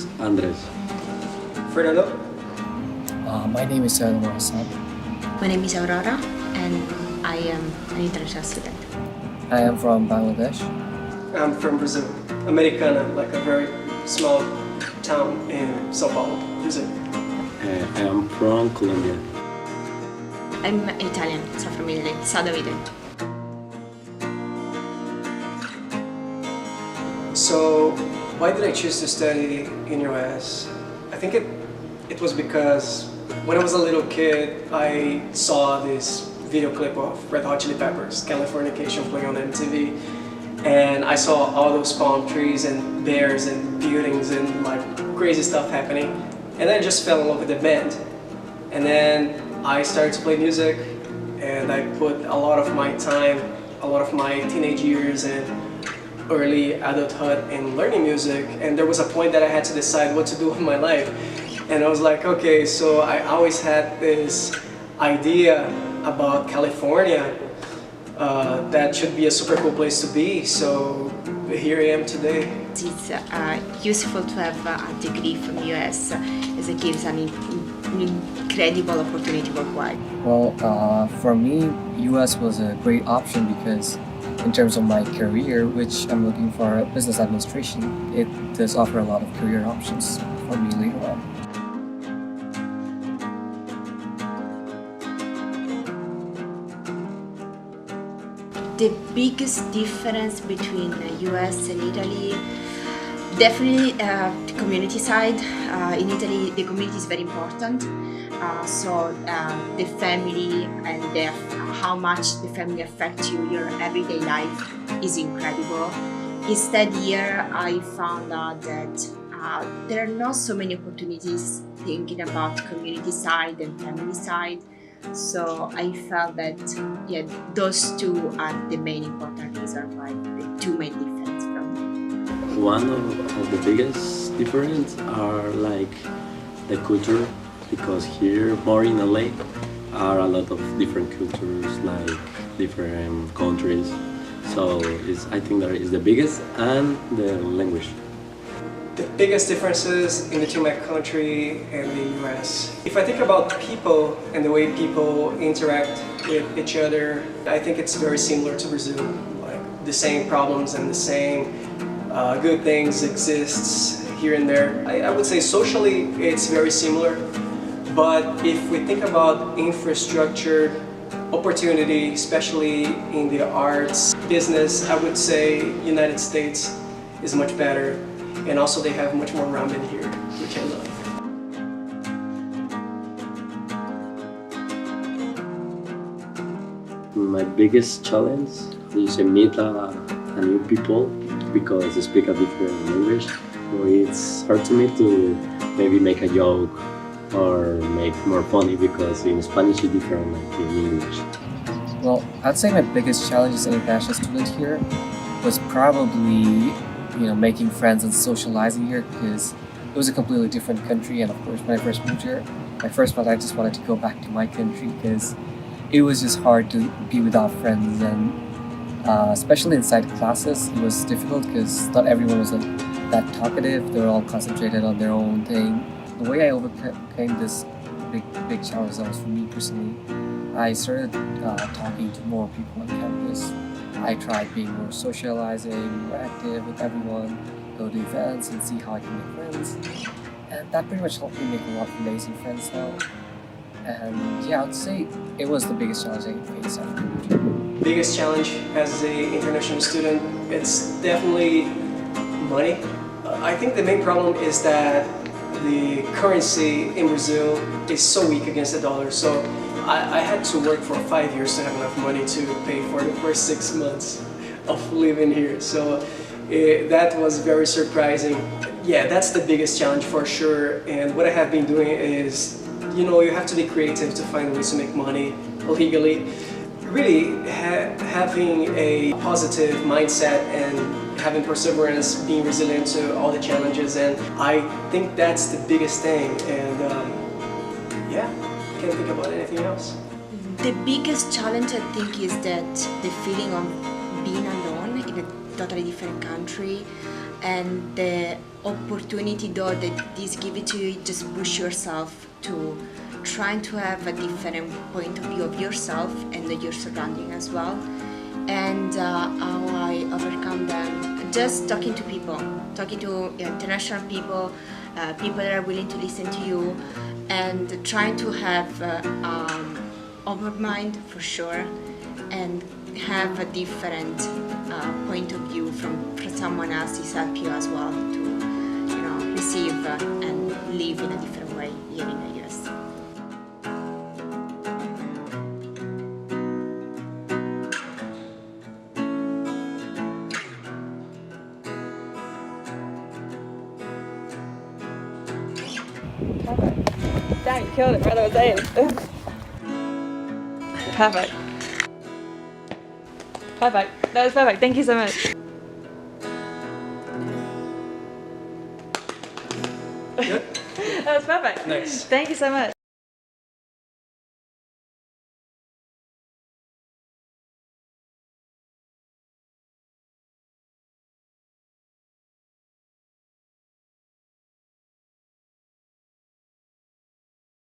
is Andres. Fernando? My name is Salman Hassan. My name is Aurora, and I am an international student. I am from Bangladesh. I'm from Brazil. Americana, like a very small town in São Paulo, Brazil. I am from Colombia. I'm Italian, so from Italy, South of Italy. So, why did I choose to study in US? I think it was because when I was a little kid, I saw this video clip of Red Hot Chili Peppers, Californication, playing on MTV. And I saw all those palm trees and bears and buildings and like crazy stuff happening. And then I just fell in love with the band. And then I started to play music, and I put a lot of my time, a lot of my teenage years and early adulthood in learning music. And there was a point that I had to decide what to do with my life. And I was like, okay, so I always had this idea about California that should be a super cool place to be, so here I am today. It's useful to have a degree from US as it gives an incredible opportunity worldwide. Well, for me, US was a great option because in terms of my career, which I'm looking for business administration, it does offer a lot of career options for me later on. The biggest difference between the US and Italy, definitely the community side. In Italy, the community is very important. So the family and how much the family affects you, your everyday life is incredible. Instead here, I found out that there are not so many opportunities thinking about community side and family side. So I felt that those two are the main important reasons why the two main differences from me. One of the biggest difference are like the culture, because here, more in LA, are a lot of different cultures, like different countries. So I think that is the biggest, and the language. The biggest differences in between my country and the US. If I think about people and the way people interact with each other, I think it's very similar to Brazil. Like the same problems and the same good things exists here and there. I would say socially it's very similar, but if we think about infrastructure, opportunity, especially in the arts, business, I would say United States is much better. And also they have much more ramen here, which I love. My biggest challenge is to meet a new people because they speak a different language. So it's hard to me to maybe make a joke or make more funny because in Spanish it's different like in English. Well, I'd say my biggest challenge as an international student here was probably making friends and socializing here, because it was a completely different country. And of course, when I first moved here, my first month I just wanted to go back to my country because it was just hard to be without friends, and especially inside classes it was difficult because not everyone was that talkative. They were all concentrated on their own thing. The way I overcame this big challenge that was for me personally, I started talking to more people on campus. I tried being more socializing, more active with everyone, go to events and see how I can make friends. And that pretty much helped me make a lot of amazing friends now. And yeah, I would say it was the biggest challenge I faced after moving here. Biggest challenge as an international student, it's definitely money. I think the main problem is that the currency in Brazil is so weak against the dollar. So I had to work for 5 years to have enough money to pay for the first 6 months of living here. So that was very surprising. Yeah, that's the biggest challenge for sure. And what I have been doing is, you have to be creative to find ways to make money legally. Really having a positive mindset and having perseverance, being resilient to all the challenges. And I think that's the biggest thing. And yeah. Can't think about anything else. The biggest challenge I think is that the feeling of being alone in a totally different country, and the opportunity though that this give it to you, just push yourself to trying to have a different point of view of yourself and your surrounding as well. And how I overcome them, just talking to people, talking to international people, people that are willing to listen to you, and trying to have open mind for sure, and have a different point of view from someone else is help you as well to receive and live in a different way here in the US. Perfect. Dang, you killed it right over there. Perfect. Perfect. That was perfect. Thank you so much. Good? That was perfect. Nice. Thank you so much.